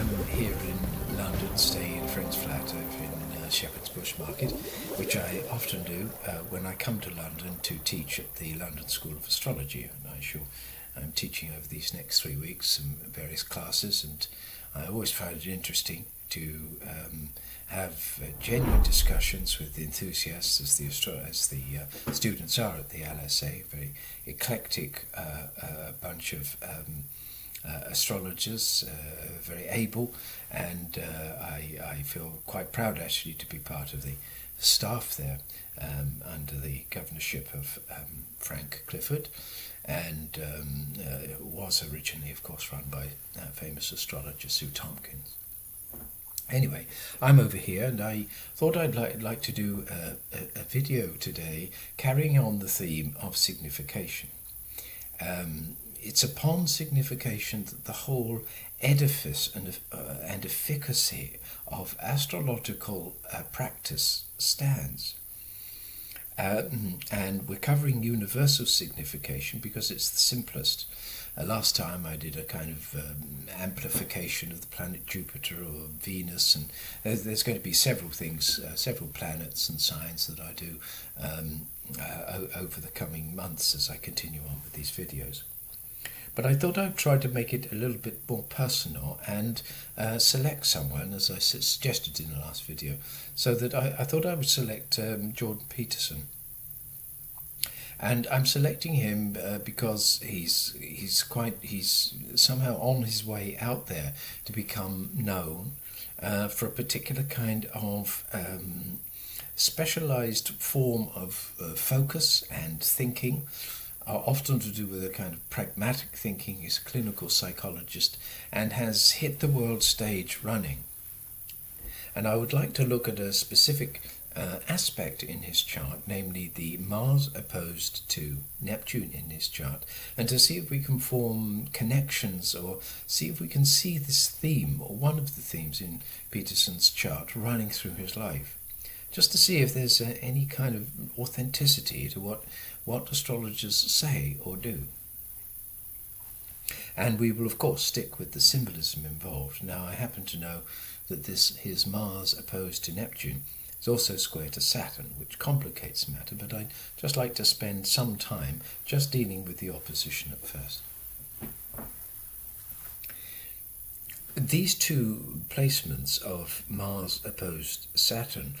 I'm here in London, staying in a friend's flat over in Shepherd's Bush Market, which I often do when I come to London to teach at the London School of Astrology. And I'm teaching over these next 3 weeks some various classes, and I always find it interesting to have genuine discussions with the enthusiasts, as the students are at the LSA, very eclectic bunch of astrologers, very able, and I feel quite proud actually to be part of the staff there under the governorship of Frank Clifford, and it was originally, of course, run by famous astrologer Sue Tompkins. Anyway, I'm over here, and I thought I'd like to do a video today carrying on the theme of signification. It's upon signification that the whole edifice and efficacy of astrological practice stands. And we're covering universal signification because it's the simplest. Last time I did a kind of amplification of the planet Jupiter or Venus, and there's going to be several things, several planets and signs that I do over the coming months as I continue on with these videos. But I thought I'd try to make it a little bit more personal and select someone, as I suggested in the last video, so that I thought I would select Jorden Peterson. And I'm selecting him because he's somehow on his way out there to become known for a particular kind of specialized form of focus and thinking, often to do with a kind of pragmatic thinking. He's a clinical psychologist and has hit the world stage running. And I would like to look at a specific aspect in his chart, namely the Mars opposed to Neptune in his chart, and to see if we can form connections or see if we can see this theme, or one of the themes in Peterson's chart, running through his life, just to see if there's any kind of authenticity to what astrologers say or do. And we will of course stick with the symbolism involved. Now, I happen to know that his Mars opposed to Neptune is also square to Saturn, which complicates the matter, but I'd just like to spend some time just dealing with the opposition at first. These two placements of Mars opposed Saturn,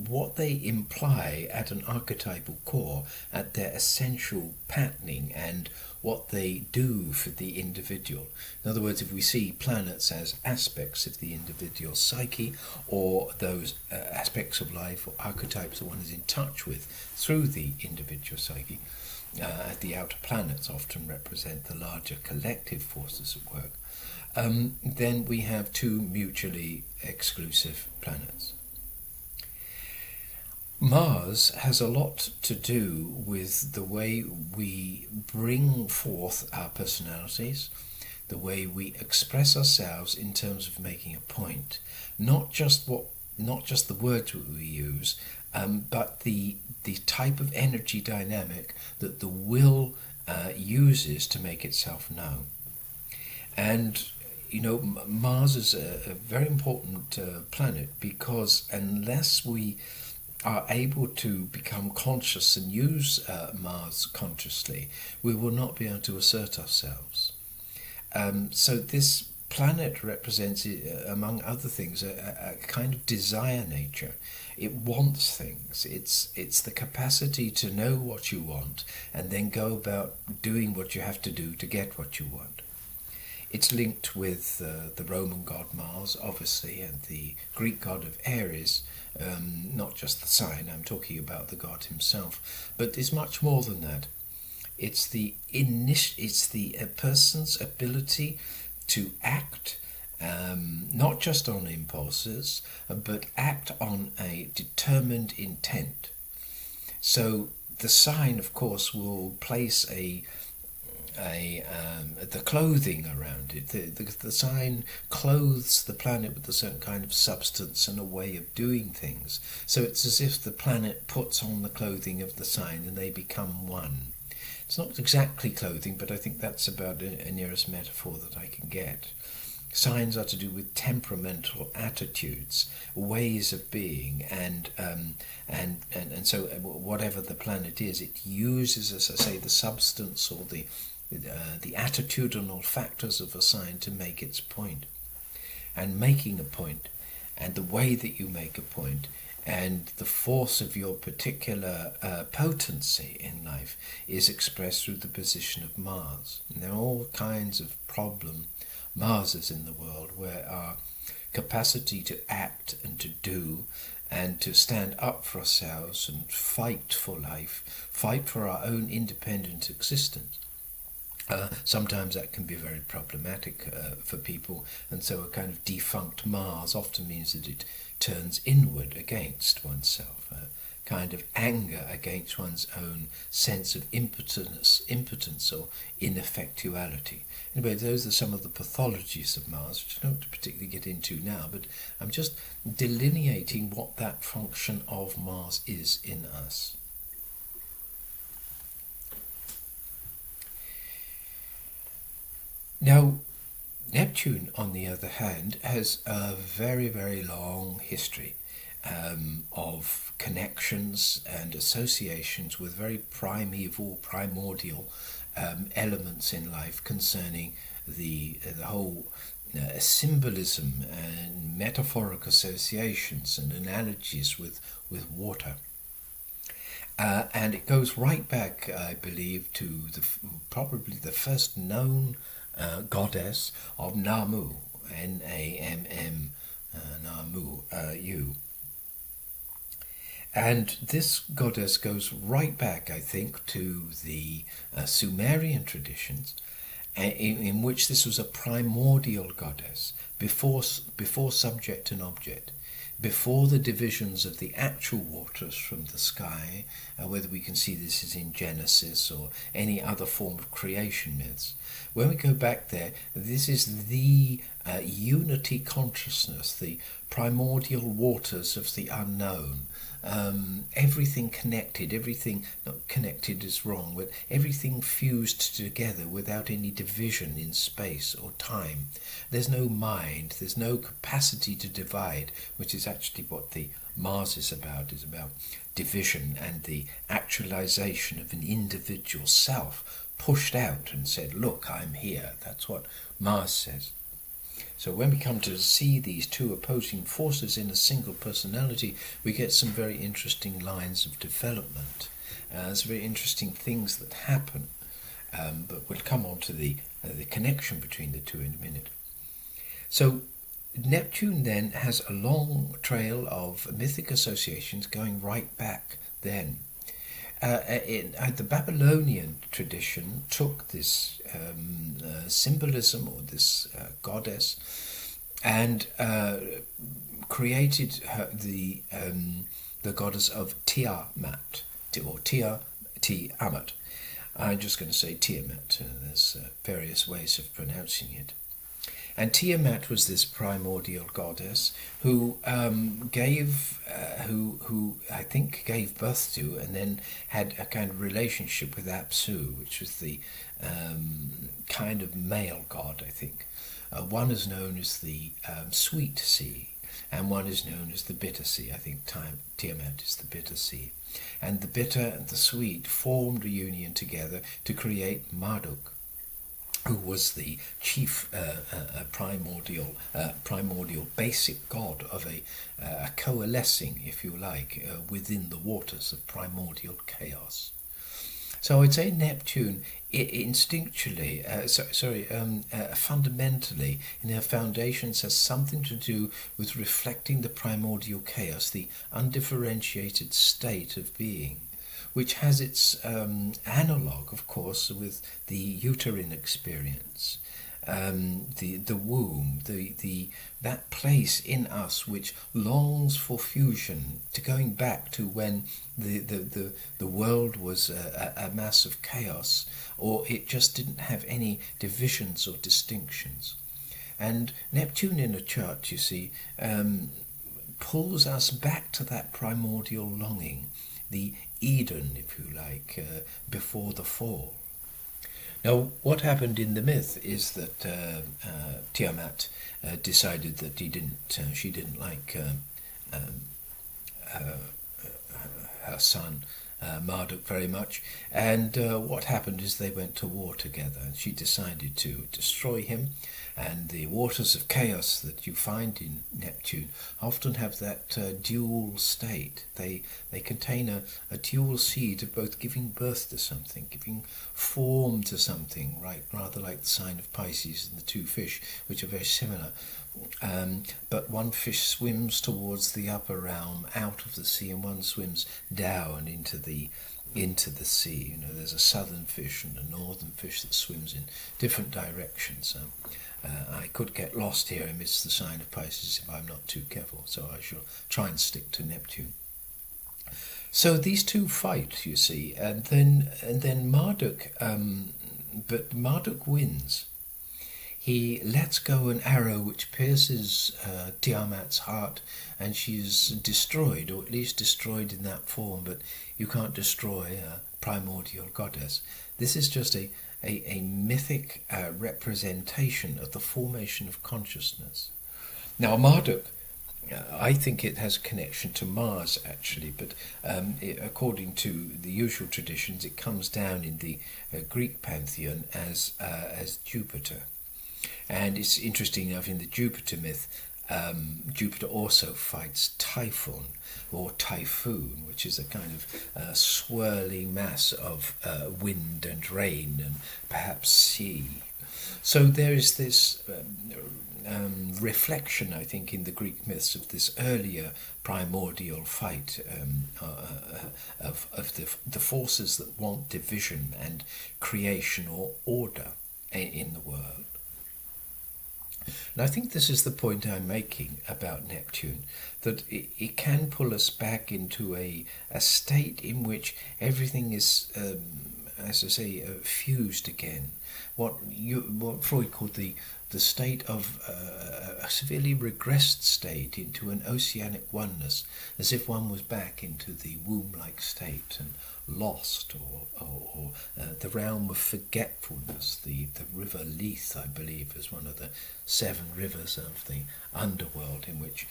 what they imply at an archetypal core, at their essential patterning and what they do for the individual. In other words, if we see planets as aspects of the individual psyche, or those aspects of life or archetypes that one is in touch with through the individual psyche, the outer planets often represent the larger collective forces at work, then we have two mutually exclusive planets. Mars has a lot to do with the way we bring forth our personalities, the way we express ourselves in terms of making a point, not just the words we use, but the type of energy dynamic that the will uses to make itself known. And Mars is a very important planet, because unless we are able to become conscious and use Mars consciously, we will not be able to assert ourselves. So this planet represents, among other things, a kind of desire nature. It wants things. It's the capacity to know what you want and then go about doing what you have to do to get what you want. It's linked with the Roman god Mars, obviously, and the Greek god of Aries, not just the sign, I'm talking about the god himself, but it's much more than that. It's the person's ability to act, not just on impulses, but act on a determined intent. So the sign, of course, will place the clothing around it. The sign clothes the planet with a certain kind of substance and a way of doing things. So it's as if the planet puts on the clothing of the sign and they become one. It's not exactly clothing, but I think that's about the nearest metaphor that I can get. Signs are to do with temperamental attitudes, ways of being, and so whatever the planet is, it uses, as I say, the substance or the attitudinal factors of a sign to make its point. And making a point, and the way that you make a point, and the force of your particular potency in life is expressed through the position of Mars. And there are all kinds of problem Marses in the world, where our capacity to act and to do and to stand up for ourselves and fight for life, fight for our own independent existence, sometimes that can be very problematic for people, and so a kind of defunct Mars often means that it turns inward against oneself, a kind of anger against one's own sense of impotence or ineffectuality. Anyway, those are some of the pathologies of Mars, which I don't particularly get into now, but I'm just delineating what that function of Mars is in us. Now, Neptune, on the other hand, has a very, very long history of connections and associations with very primordial elements in life concerning the whole symbolism and metaphoric associations and analogies with water. And it goes right back, I believe, to probably the first known goddess of Nammu, Namm, Nammu, U. And this goddess goes right back, I think, to the Sumerian traditions, in which this was a primordial goddess, before subject and object, before the divisions of the actual waters from the sky, whether we can see this as in Genesis or any other form of creation myths. When we go back there, this is the unity consciousness, the primordial waters of the unknown. Everything connected, everything, not connected is wrong, but everything fused together without any division in space or time. There's no mind, there's no capacity to divide, which is actually what the Mars is about division and the actualization of an individual self pushed out and said, look, I'm here. That's what Mars says. So when we come to see these two opposing forces in a single personality, we get some very interesting lines of development. Some very interesting things that happen. But we'll come on to the connection between the two in a minute. So Neptune then has a long trail of mythic associations going right back then. The Babylonian tradition took this symbolism, or this goddess, and created the goddess of Ti'amat, or Ti'amat. I'm just going to say Ti'amat. There's various ways of pronouncing it. And Ti'amat was this primordial goddess who gave birth to and then had a kind of relationship with Apsu, which was the kind of male god, I think. One is known as the sweet sea, and one is known as the bitter sea. I think Ti'amat is the bitter sea. And the bitter and the sweet formed a union together to create Marduk, who was the chief primordial basic god of a coalescing, if you like, within the waters of primordial chaos. So I'd say Neptune instinctually, fundamentally, in her foundations has something to do with reflecting the primordial chaos, the undifferentiated state of being, which has its analogue, of course, with the uterine experience, the womb, that place in us which longs for fusion, to going back to when the world was a mass of chaos, or it just didn't have any divisions or distinctions. And Neptune in a chart, you see, pulls us back to that primordial longing, the Eden, if you like, before the fall. Now, what happened in the myth is that Ti'amat decided that she didn't like her son Marduk very much, and what happened is they went to war together, and she decided to destroy him. And the waters of chaos that you find in Neptune often have that dual state. They contain a dual seed of both giving birth to something, giving form to something, right? Rather like the sign of Pisces and the two fish, which are very similar. But one fish swims towards the upper realm out of the sea, and one swims down into the sea. There's a southern fish and a northern fish that swims in different directions. I could get lost here and miss the sign of Pisces if I'm not too careful, so I shall try and stick to Neptune. So these two fight, you see, and then Marduk, but Marduk wins. He lets go an arrow which pierces Tiamat's heart, and she's destroyed, or at least destroyed in that form, but you can't destroy a primordial goddess. This is just a mythic representation of the formation of consciousness. Now, Marduk, I think it has a connection to Mars, actually, but according to the usual traditions, it comes down in the Greek pantheon as Jupiter. And it's interesting enough, in the Jupiter myth, Jupiter also fights Typhon, or Typhoon, which is a kind of swirling mass of wind and rain and perhaps sea. So there is this reflection, I think, in the Greek myths of this earlier primordial fight of the forces that want division and creation or order in the world. And I think this is the point I'm making about Neptune, that it can pull us back into a state in which everything is, as I say, fused again. What Freud called the state of a severely regressed state into an oceanic oneness, as if one was back into the womb-like state and lost, or the realm of forgetfulness. The river Leith, I believe, is one of the 7 rivers of the underworld in which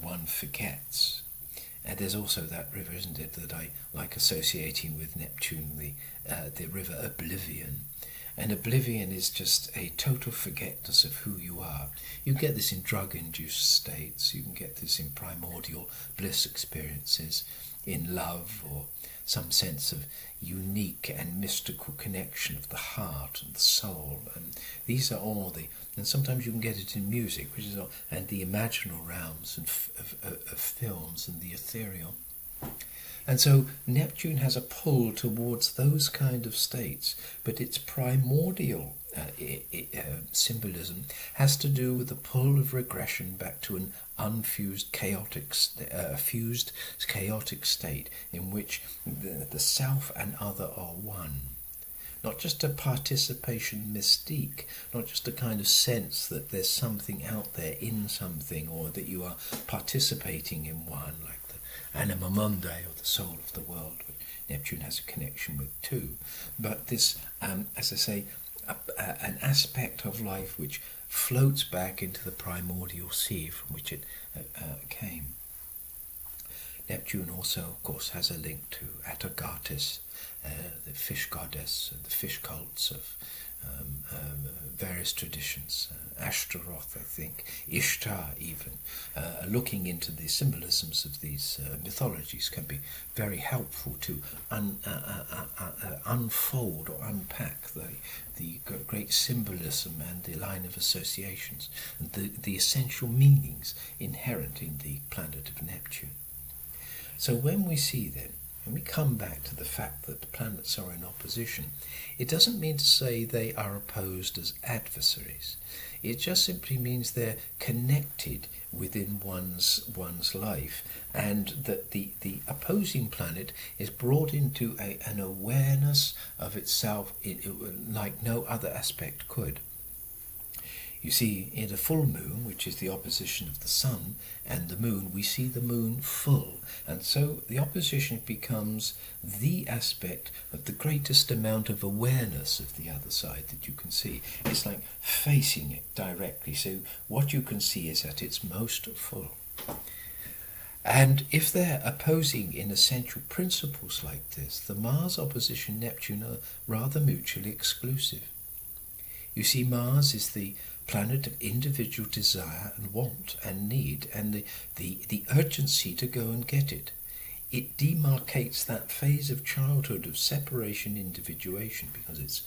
one forgets. And there's also that river, isn't it, that I like associating with Neptune, the river Oblivion. And oblivion is just a total forgetfulness of who you are. You get this in drug-induced states, you can get this in primordial bliss experiences, in love, or some sense of unique and mystical connection of the heart and the soul. And these are all and sometimes you can get it in music, which is and the imaginal realms of films and the ethereal. And so Neptune has a pull towards those kind of states, but its primordial symbolism has to do with the pull of regression back to an unfused, fused, chaotic state in which the self and other are one. Not just a participation mystique, not just a kind of sense that there's something out there in something, or that you are participating in one, like Anima Mundi, or the soul of the world, which Neptune has a connection with too. But this, as I say, an aspect of life which floats back into the primordial sea from which it came. Neptune also, of course, has a link to Atargatis, the fish goddess, and the fish cults of various traditions, Ashtaroth, I think, Ishtar even. Looking into the symbolisms of these mythologies can be very helpful to unfold or unpack the great symbolism and the line of associations, and the essential meanings inherent in the planet of Neptune. So when we come back to the fact that the planets are in opposition, it doesn't mean to say they are opposed as adversaries. It just simply means they're connected within one's life, and that the opposing planet is brought into an awareness of itself like no other aspect could. You see, in a full moon, which is the opposition of the sun and the moon, we see the moon full. And so the opposition becomes the aspect of the greatest amount of awareness of the other side that you can see. It's like facing it directly. So what you can see is at its most full. And if they're opposing in essential principles like this, the Mars opposition Neptune are rather mutually exclusive. You see, Mars is the planet of individual desire and want and need, and the urgency to go and get it. It demarcates that phase of childhood of separation, individuation, because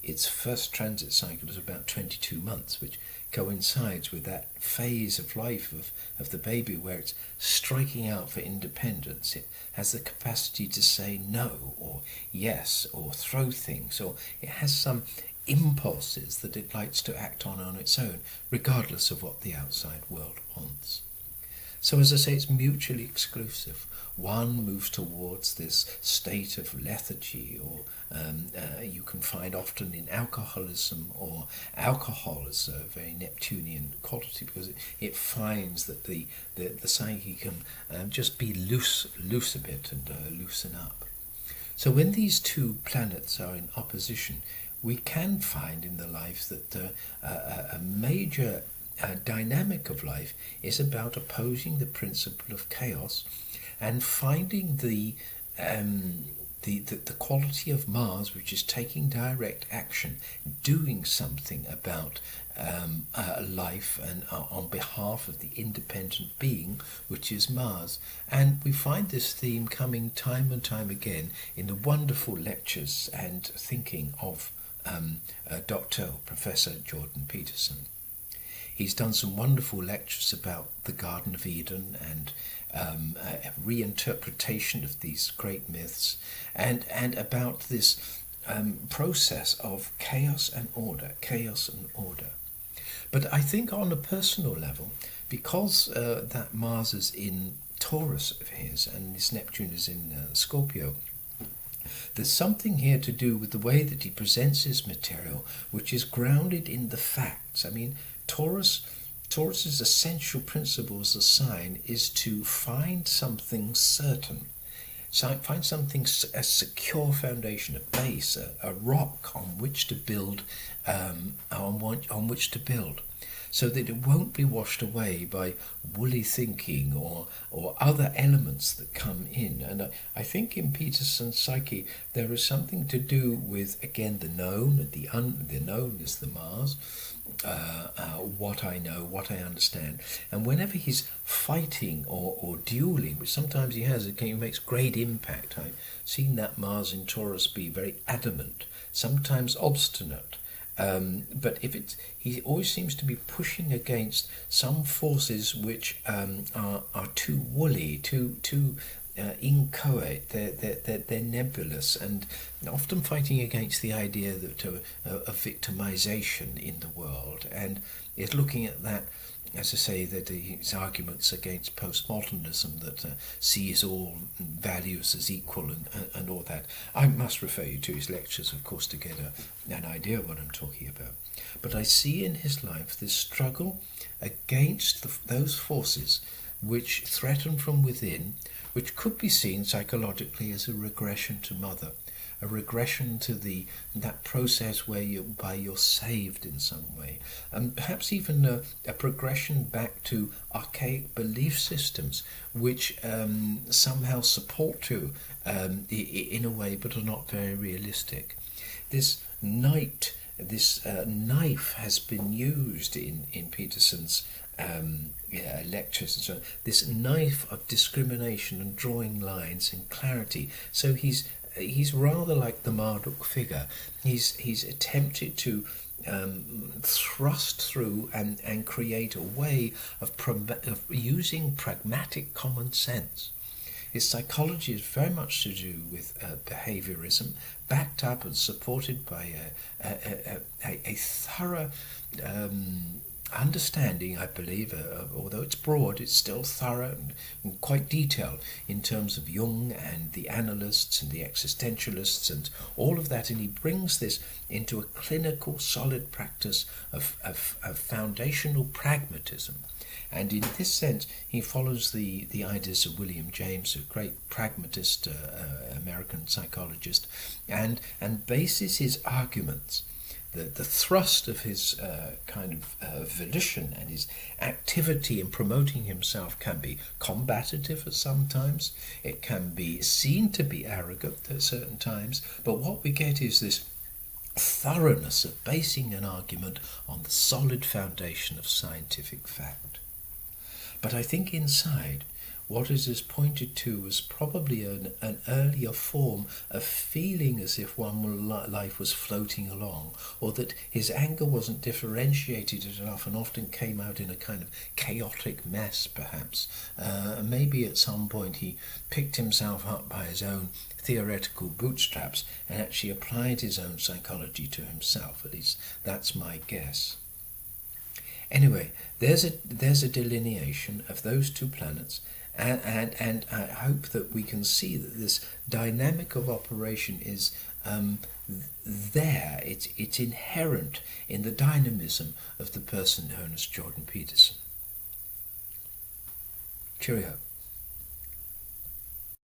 its first transit cycle is about 22 months, which coincides with that phase of life of the baby where it's striking out for independence. It has the capacity to say no or yes or throw things, or it has some impulses that it likes to act on its own, regardless of what the outside world wants. So as I say, it's mutually exclusive. One moves towards this state of lethargy, or you can find often in alcoholism, or alcohol is a very Neptunian quality, because it finds that the psyche can just be loose a bit and loosen up. So when these two planets are in opposition, we can find in the life that a major dynamic of life is about opposing the principle of chaos and finding the quality of Mars, which is taking direct action, doing something about life and on behalf of the independent being, which is Mars. And we find this theme coming time and time again in the wonderful lectures and thinking of Professor Jorden Peterson. He's done some wonderful lectures about the Garden of Eden and a reinterpretation of these great myths, and about this process of chaos and order. But I think on a personal level, because that Mars is in Taurus of his and his Neptune is in Scorpio, there's something here to do with the way that he presents his material, which is grounded in the facts. I mean, Taurus's essential principle as a sign is to find something certain. So find something, a secure foundation, a base, a rock on which to build, on which to build, so that it won't be washed away by woolly thinking or other elements that come in. And I think in Peterson's psyche there is something to do with, again, the known. The known is the Mars. What I know, what I understand. And whenever he's fighting or dueling, which sometimes he has, it makes great impact. I've seen that Mars in Taurus be very adamant, sometimes obstinate. But he always seems to be pushing against some forces which are too woolly, too inchoate. They're nebulous, and often fighting against the idea that of victimization in the world, and is looking at that, as I say, that his arguments against postmodernism that sees all values as equal and all that. I must refer you to his lectures, of course, to get an idea of what I'm talking about. But I see in his life this struggle against those forces which threaten from within, which could be seen psychologically as a regression to mother, a regression to that process where you're saved in some way, and perhaps even a progression back to archaic belief systems which somehow support you in a way but are not very realistic. This knife has been used in Peterson's lectures and so on. This knife of discrimination and drawing lines and clarity. So he's rather like the Marduk figure. He's attempted to thrust through and create a way of using pragmatic common sense. His psychology is very much to do with behaviorism, backed up and supported by a thorough understanding, I believe, although it's broad, it's still thorough and quite detailed in terms of Jung and the analysts and the existentialists and all of that, and he brings this into a clinical, solid practice of foundational pragmatism. And in this sense, he follows the ideas of William James, a great pragmatist American psychologist, and bases his arguments. The thrust of his volition and his activity in promoting himself can be combative at some times. It can be seen to be arrogant at certain times. But what we get is this thoroughness of basing an argument on the solid foundation of scientific fact. But I think inside, what is pointed to was probably an earlier form of feeling as if life was floating along, or that his anger wasn't differentiated enough and often came out in a kind of chaotic mess, perhaps. Maybe at some point he picked himself up by his own theoretical bootstraps and actually applied his own psychology to himself. At least that's my guess. Anyway, there's a delineation of those two planets, and I hope that we can see that this dynamic of operation is there. It's inherent in the dynamism of the person known as Jorden Peterson. Cheerio.